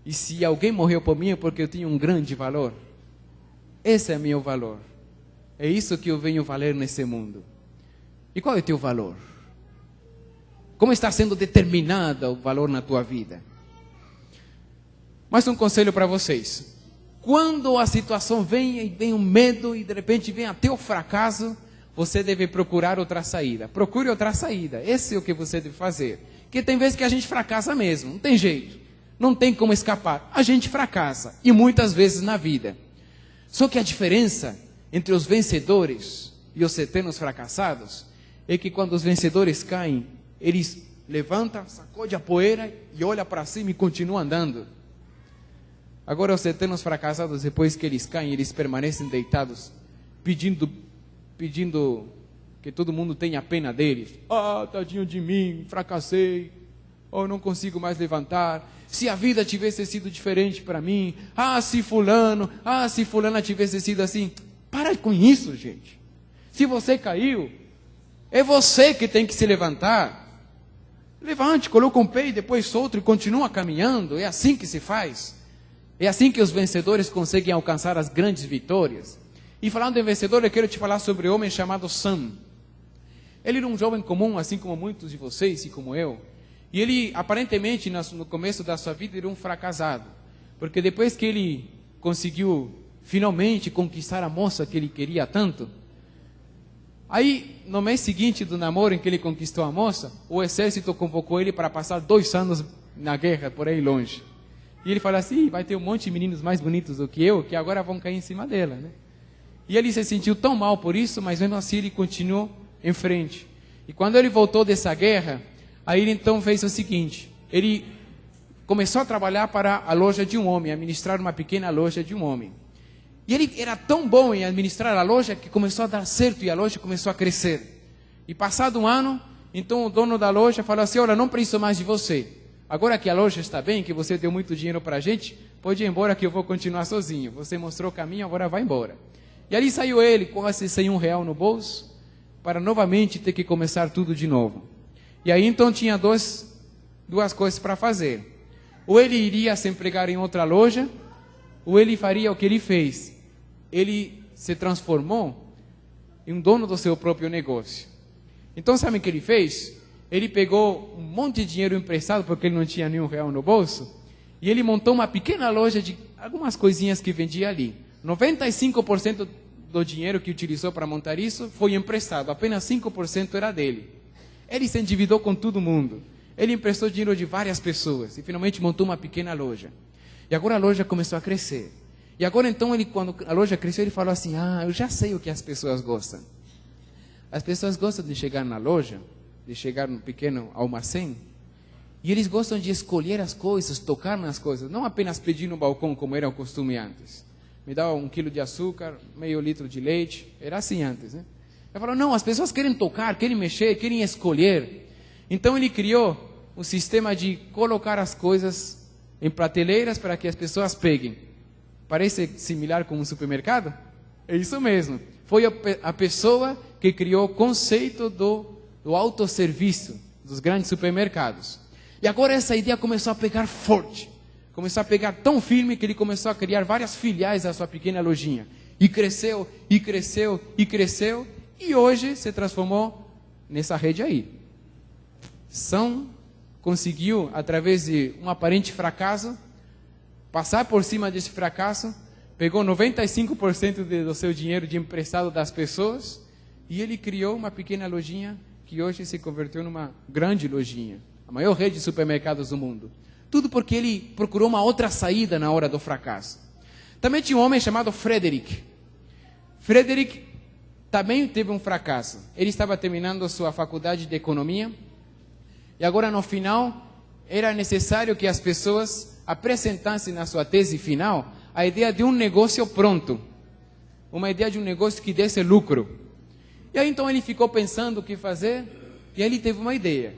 Speaker 7: E se alguém morreu por mim é porque eu tinha um grande valor. Esse é meu valor. É isso que eu venho valer nesse mundo. E qual é o teu valor? Como está sendo determinado o valor na tua vida? Mais um conselho para vocês. Quando a situação vem o medo e de repente vem até o fracasso, você deve procurar outra saída. Procure outra saída. Esse é o que você deve fazer. Porque tem vezes que a gente fracassa mesmo, não tem jeito. Não tem como escapar. A gente fracassa. E muitas vezes na vida. Só que a diferença entre os vencedores e os eternos fracassados é que quando os vencedores caem, eles levantam, sacode a poeira e olham para cima e continuam andando. Agora os eternos fracassados, depois que eles caem, eles permanecem deitados, pedindo que todo mundo tenha pena deles. Tadinho de mim, fracassei, não consigo mais levantar. Se a vida tivesse sido diferente para mim, se fulana tivesse sido assim. Para com isso, gente. Se você caiu, é você que tem que se levantar. Levante, coloca um pé e depois outro e continua caminhando. É assim que se faz. É assim que os vencedores conseguem alcançar as grandes vitórias. E falando em vencedor, eu quero te falar sobre um homem chamado Sam. Ele era um jovem comum, assim como muitos de vocês e como eu. E ele, aparentemente, no começo da sua vida, era um fracassado. Porque depois que ele conseguiu, finalmente, conquistar a moça que ele queria tanto, aí, no mês seguinte do namoro em que ele conquistou a moça, o exército convocou ele para passar 2 anos na guerra, por aí longe. E ele fala assim, vai ter um monte de meninos mais bonitos do que eu, que agora vão cair em cima dela, né? E ele se sentiu tão mal por isso, mas mesmo assim ele continuou em frente. E quando ele voltou dessa guerra, aí ele então fez o seguinte, ele começou a trabalhar para a loja de um homem, administrar uma pequena loja de um homem. E ele era tão bom em administrar a loja que começou a dar certo e a loja começou a crescer. E passado um ano, então o dono da loja falou assim, olha, não preciso mais de você. agora que a loja está bem, que você deu muito dinheiro para a gente, pode ir embora que eu vou continuar sozinho. Você mostrou o caminho, agora vai embora. E ali saiu ele, quase sem R$1 no bolso, para novamente ter que começar tudo de novo. E aí então tinha duas coisas para fazer. Ou ele iria se empregar em outra loja, ou ele faria o que ele fez. Ele se transformou em um dono do seu próprio negócio. Então sabe o que ele fez? Ele pegou um monte de dinheiro emprestado, porque ele não tinha nenhum R$1 no bolso, e ele montou uma pequena loja de algumas coisinhas que vendia ali. 95% do dinheiro que utilizou para montar isso foi emprestado, apenas 5% era dele. Ele se endividou com todo mundo. Ele emprestou dinheiro de várias pessoas e finalmente montou uma pequena loja. E agora a loja começou a crescer. E agora então, quando a loja cresceu, ele falou assim, eu já sei o que as pessoas gostam. As pessoas gostam de chegar na loja, de chegar num pequeno almacém, e eles gostam de escolher as coisas, tocar nas coisas, não apenas pedir no balcão como era o costume antes. Me dá 1 quilo de açúcar, meio litro de leite, era assim antes, né? Ele falou, não, as pessoas querem tocar, querem mexer, querem escolher. Então ele criou um sistema de colocar as coisas em prateleiras para que as pessoas peguem. Parece similar com um supermercado? É isso mesmo. Foi a pessoa que criou o conceito do autosserviço dos grandes supermercados. E agora essa ideia começou a pegar forte. Começou a pegar tão firme que ele começou a criar várias filiais da sua pequena lojinha. E cresceu, e cresceu, e cresceu. E hoje se transformou nessa rede aí. Conseguiu, através de um aparente fracasso, passar por cima desse fracasso, pegou 95% do seu dinheiro de emprestado das pessoas, e ele criou uma pequena lojinha que hoje se converteu numa grande lojinha, a maior rede de supermercados do mundo. Tudo porque ele procurou uma outra saída na hora do fracasso. Também tinha um homem chamado Frederick. Frederick também teve um fracasso. Ele estava terminando sua faculdade de economia, e agora no final era necessário que as pessoas apresentassem na sua tese final a ideia de um negócio pronto, uma ideia de um negócio que desse lucro. E aí então ele ficou pensando o que fazer, e aí ele teve uma ideia.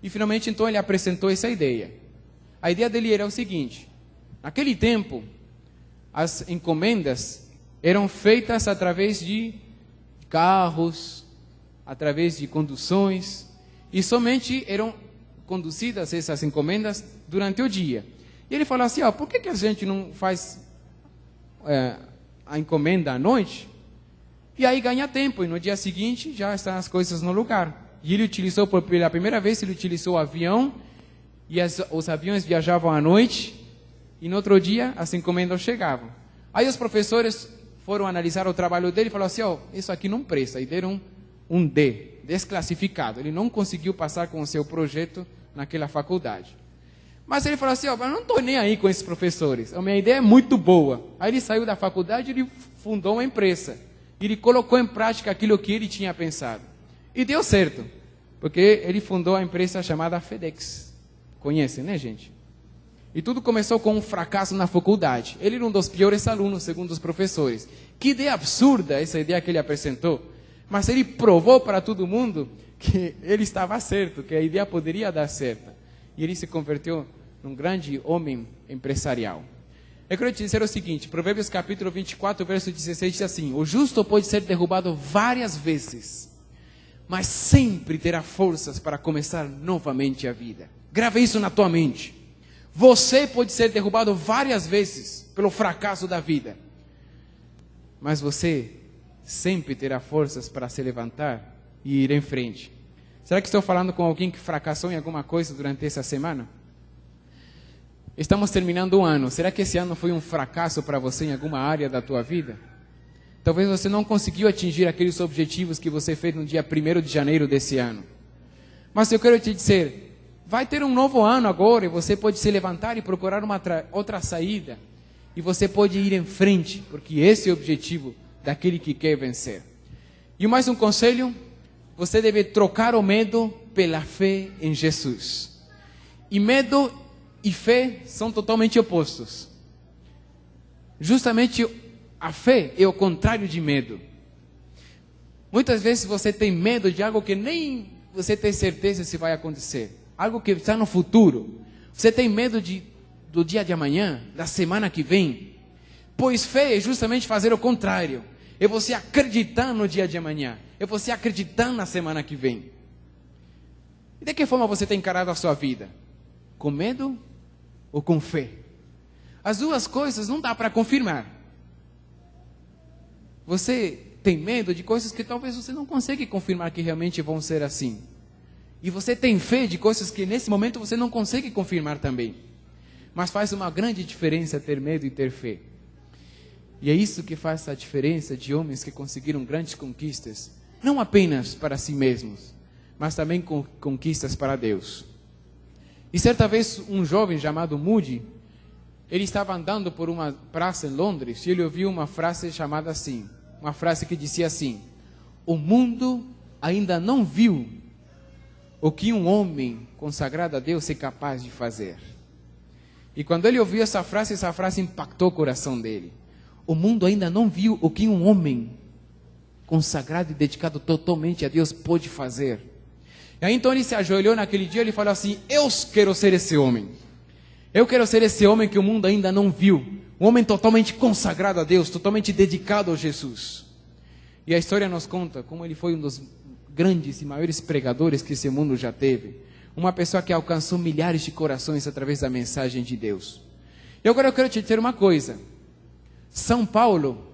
Speaker 7: E finalmente então ele apresentou essa ideia. A ideia dele era o seguinte: naquele tempo, as encomendas eram feitas através de carros, através de conduções, e somente eram conduzidas essas encomendas durante o dia. E ele falou assim, por que a gente não faz a encomenda à noite? E aí ganha tempo, e no dia seguinte já estão as coisas no lugar. E ele utilizou, pela primeira vez, ele utilizou o avião, e os aviões viajavam à noite, e no outro dia as encomendas chegavam. Aí os professores foram analisar o trabalho dele e falaram assim, isso aqui não presta, e deram um D, desclassificado. Ele não conseguiu passar com o seu projeto naquela faculdade. Mas ele falou assim, eu não estou nem aí com esses professores, a minha ideia é muito boa. Aí ele saiu da faculdade e ele fundou uma empresa. Ele colocou em prática aquilo que ele tinha pensado. E deu certo, porque ele fundou a empresa chamada FedEx. Conhecem, né, gente? E tudo começou com um fracasso na faculdade. Ele era um dos piores alunos, segundo os professores. Que ideia absurda essa ideia que ele apresentou. Mas ele provou para todo mundo que ele estava certo, que a ideia poderia dar certo. E ele se converteu num grande homem empresarial. Eu quero te dizer o seguinte, Provérbios capítulo 24, verso 16, diz assim, o justo pode ser derrubado várias vezes, mas sempre terá forças para começar novamente a vida. Grave isso na tua mente. Você pode ser derrubado várias vezes pelo fracasso da vida, mas você sempre terá forças para se levantar e ir em frente. Será que estou falando com alguém que fracassou em alguma coisa durante essa semana? Estamos terminando um ano. Será que esse ano foi um fracasso para você em alguma área da tua vida? Talvez você não conseguiu atingir aqueles objetivos que você fez no dia 1º de janeiro desse ano. Mas eu quero te dizer, vai ter um novo ano agora e você pode se levantar e procurar uma outra saída. E você pode ir em frente, porque esse é o objetivo daquele que quer vencer. E mais um conselho, você deve trocar o medo pela fé em Jesus. E medo e fé são totalmente opostos. Justamente a fé é o contrário de medo. Muitas vezes você tem medo de algo que nem você tem certeza se vai acontecer. Algo que está no futuro. Você tem medo do dia de amanhã, da semana que vem? Pois fé é justamente fazer o contrário. É você acreditar no dia de amanhã. É você acreditar na semana que vem. E de que forma você tem encarado a sua vida? Com medo ou com fé? As duas coisas não dá para confirmar. Você tem medo de coisas que talvez você não consiga confirmar que realmente vão ser assim. E você tem fé de coisas que nesse momento você não consegue confirmar também. Mas faz uma grande diferença ter medo e ter fé. E é isso que faz a diferença de homens que conseguiram grandes conquistas, não apenas para si mesmos, mas também conquistas para Deus. E certa vez um jovem chamado Moody, ele estava andando por uma praça em Londres e ele ouviu uma frase chamada assim, uma frase que dizia assim: o mundo ainda não viu o que um homem consagrado a Deus é capaz de fazer. E quando ele ouviu essa frase impactou o coração dele. O mundo ainda não viu o que um homem consagrado e dedicado totalmente a Deus pode fazer. E aí então ele se ajoelhou naquele dia e ele falou assim: eu quero ser esse homem. Eu quero ser esse homem que o mundo ainda não viu. Um homem totalmente consagrado a Deus, totalmente dedicado a Jesus. E a história nos conta como ele foi um dos grandes e maiores pregadores que esse mundo já teve. Uma pessoa que alcançou milhares de corações através da mensagem de Deus. E agora eu quero te dizer uma coisa. São Paulo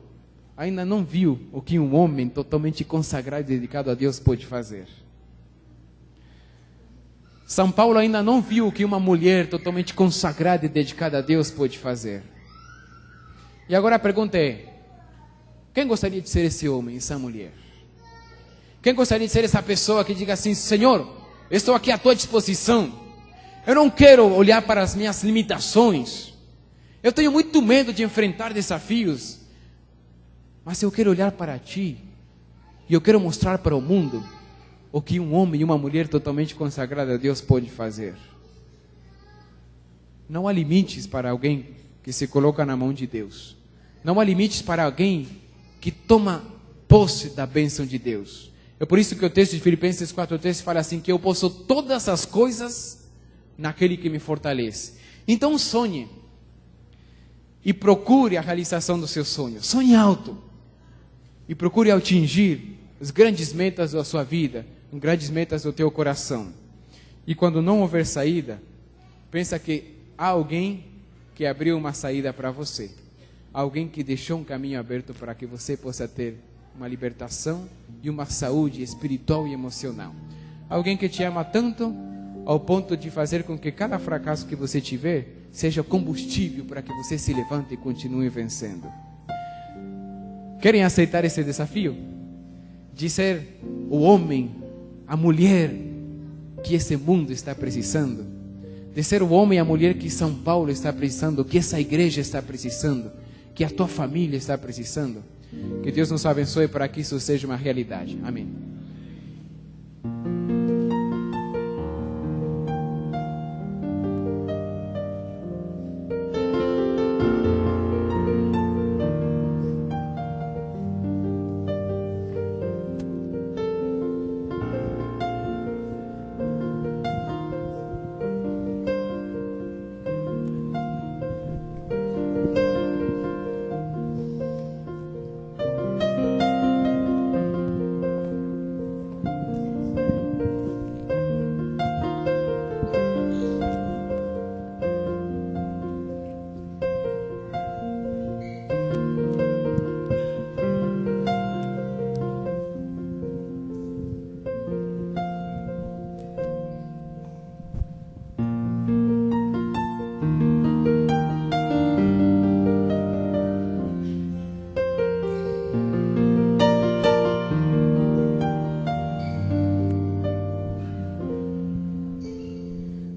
Speaker 7: ainda não viu o que um homem totalmente consagrado e dedicado a Deus pode fazer. São Paulo ainda não viu o que uma mulher totalmente consagrada e dedicada a Deus pode fazer. E agora a pergunta é: quem gostaria de ser esse homem, essa mulher? Quem gostaria de ser essa pessoa que diga assim: Senhor, eu estou aqui à tua disposição. Eu não quero olhar para as minhas limitações. Eu tenho muito medo de enfrentar desafios. Mas eu quero olhar para ti. E eu quero mostrar para o mundo o que um homem e uma mulher totalmente consagrada a Deus pode fazer. Não há limites para alguém que se coloca na mão de Deus. Não há limites para alguém que toma posse da bênção de Deus. É por isso que o texto de Filipenses 4:3 fala assim: que eu posso todas as coisas naquele que me fortalece. Então sonhe e procure a realização dos seus sonhos. Sonhe alto e procure atingir as grandes metas da sua vida, as grandes metas do teu coração. E quando não houver saída, pensa que há alguém que abriu uma saída para você. Alguém que deixou um caminho aberto para que você possa ter uma libertação e uma saúde espiritual e emocional. Alguém que te ama tanto ao ponto de fazer com que cada fracasso que você tiver seja combustível para que você se levante e continue vencendo. Querem aceitar esse desafio? De ser o homem, a mulher que esse mundo está precisando? De ser o homem e a mulher que São Paulo está precisando, que essa igreja está precisando, que a tua família está precisando? Que Deus nos abençoe para que isso seja uma realidade. Amém.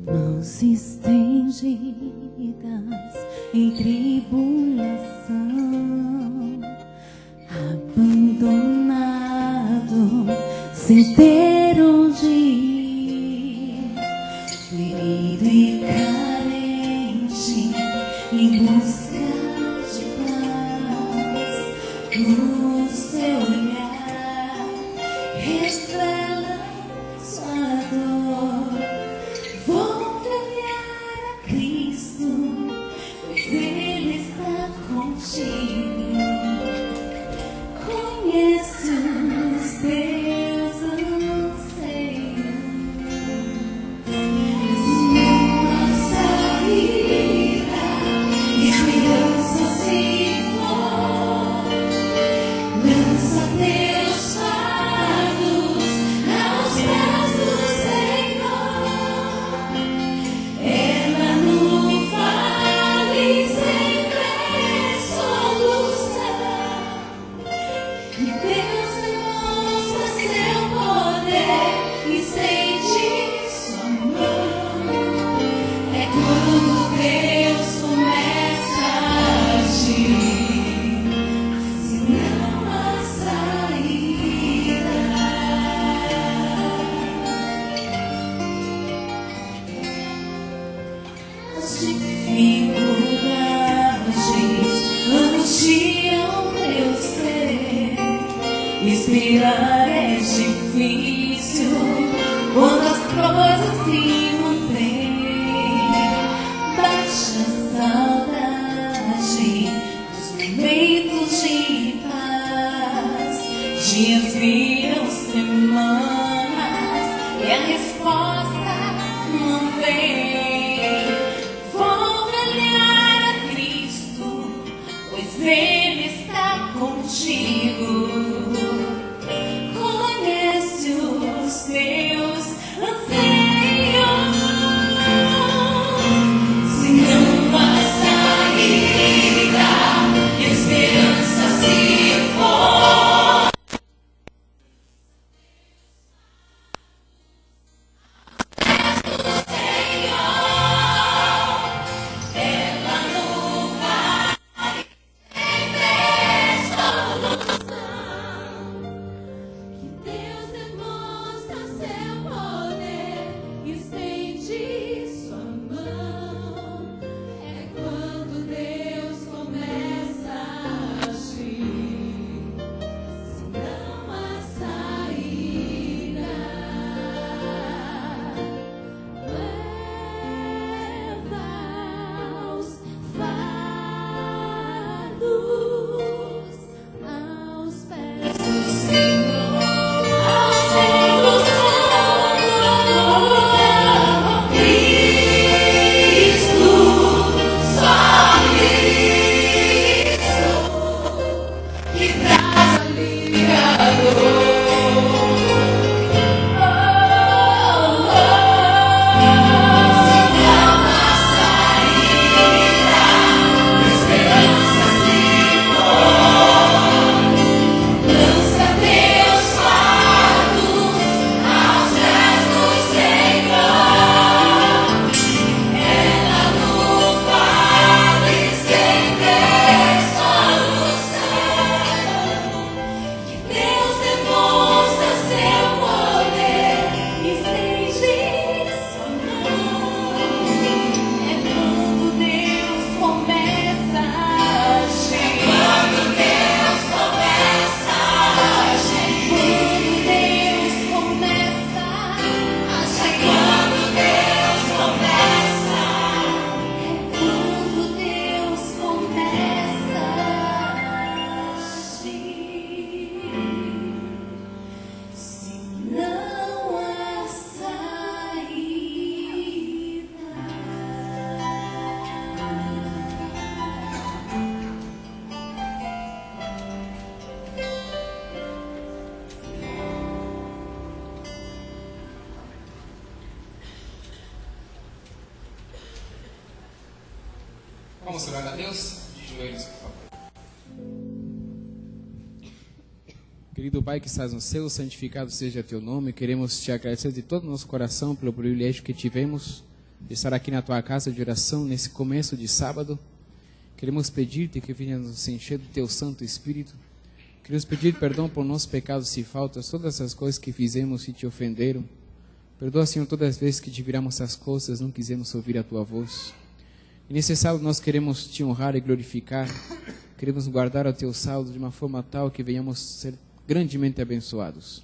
Speaker 1: Mãos estendidas em tribulação, abandonado, sem ter onde ir, ferido e carente, em busca de paz, o seu olhar revela sua dor. Vou trilhar a contigo. Conheço os teus anseios. Uma saída, esperança se for. Lança teus fardos aos pés do Senhor. Ela no vale sempre solução. Que Deus demonstra seu poder e sente sua mão. É quando Deus começa a agir, se não há saída. As dificuldades angustiam meu ser. Esperar é difícil quando as coisas se mantêm. Baixa saudade dos momentos de paz. Dias viram semanas e a resposta não vem. Vou olhar a Cristo, pois Ele está contigo. Conhece os teus anseios. Se não há saída, esperança se for. Ela no vale sempre solução. Que Deus demonstra seu poder e estende sua mão. É quando Deus começa a agir, se não há saída. Leva os fardos aos pés do Senhor. Aos pés do Senhor. Cristo, só Cristo, que traz aliviador. Se não há saída, esperança se for. Lança teus fardos aos pés do Senhor. Ela no vale sempre solução. Que Deus demonstra seu poder e estende sua mão. É quando Deus começa a agir. Quando Deus começa a agir. Quando Deus começa a agir. Quando Deus começa. É quando Deus começa a agir. Se não há
Speaker 7: Vamos orar a Deus? Joelhos, por favor. Querido Pai que estás no céu, santificado seja teu nome. Queremos te agradecer de todo o nosso coração pelo privilégio que tivemos de estar aqui na tua casa de oração nesse começo de sábado. Queremos pedir-te que venha nos encher do teu Santo Espírito. Queremos pedir perdão por nossos pecados e faltas, todas as coisas que fizemos e te ofenderam. Perdoa, Senhor, todas as vezes que te viramos as costas, não quisemos ouvir a tua voz. E nesse sábado nós queremos te honrar e glorificar. Queremos guardar o teu saldo de uma forma tal que venhamos ser grandemente abençoados.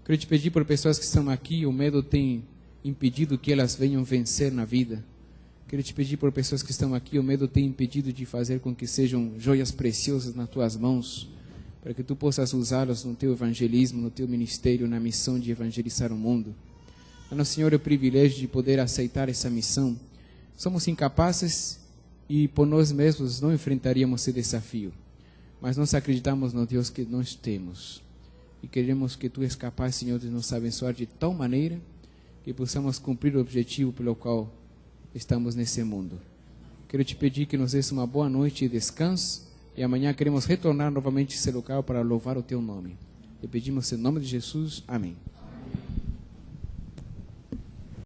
Speaker 7: Quero te pedir por pessoas que estão aqui, o medo tem impedido que elas venham vencer na vida. Quero te pedir por pessoas que estão aqui, o medo tem impedido de fazer com que sejam joias preciosas nas tuas mãos, para que tu possas usá-las no teu evangelismo, no teu ministério, na missão de evangelizar o mundo. Dá-nos, Senhor, o privilégio de poder aceitar essa missão. Somos incapazes e por nós mesmos não enfrentaríamos esse desafio, mas nós acreditamos no Deus que nós temos e queremos que tu és capaz, Senhor, de nos abençoar de tal maneira que possamos cumprir o objetivo pelo qual estamos nesse mundo. Quero te pedir que nos dês uma boa noite e descanso, e amanhã queremos retornar novamente a esse local para louvar o teu nome. Te pedimos em nome de Jesus. Amém.